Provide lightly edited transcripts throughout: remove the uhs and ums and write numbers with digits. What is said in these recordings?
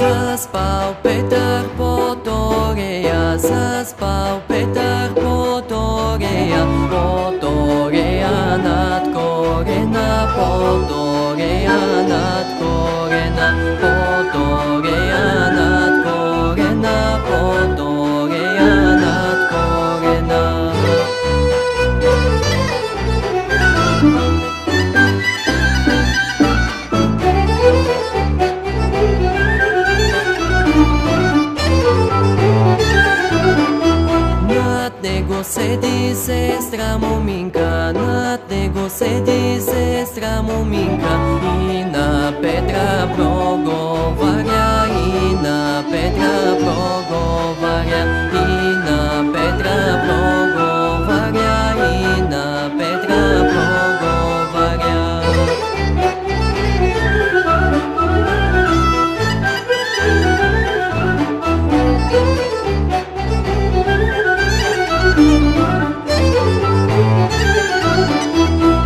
Заспал Петър по торея, заспал Петър по торея, над корена, по торея над корена, по торея над корена, по торея над корена. Над него седи сестра Моминка, над него седи сестра Моминка, и на Петра проговаря, и на Петра проговаря, и на Петра проговаря, и на Петра проговаря.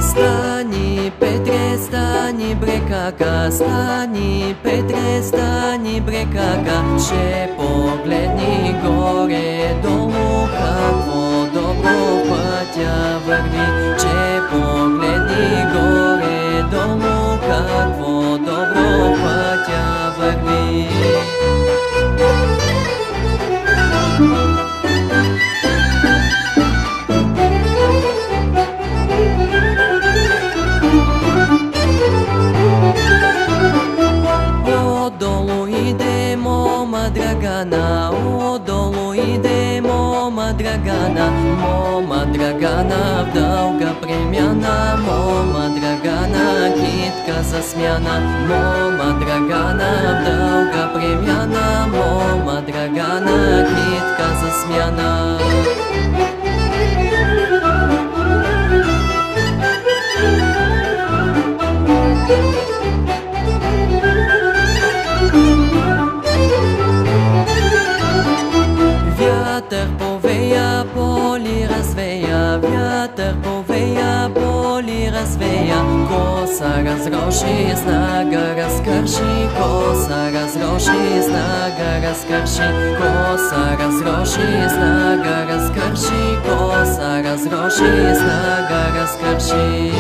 Стани, Петре, стани, брекака, стани, Петре, стани, брекака, ще погледни горе-долу, какво добро пътя върви, че погледни горе-долу, какво добро пътя върви. Отдолу иде мома Драгана, отдолу иде мома Драгана, мома Драгана в дълга премяна, мома Драгана китка за смяна, мома Драгана в дълга премяна, мома Драгана китка за смяна. Вятър повея, поли развея, вятър повея, поли развея, коса разроши, снага разкърши, коса разроши, снага разкърши, коса разроши, снага разкърши, коса разроши, снага разкърши.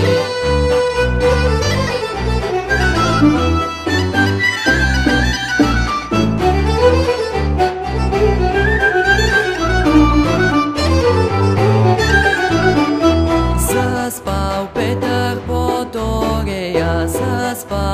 Заспал Петър по торея, заспал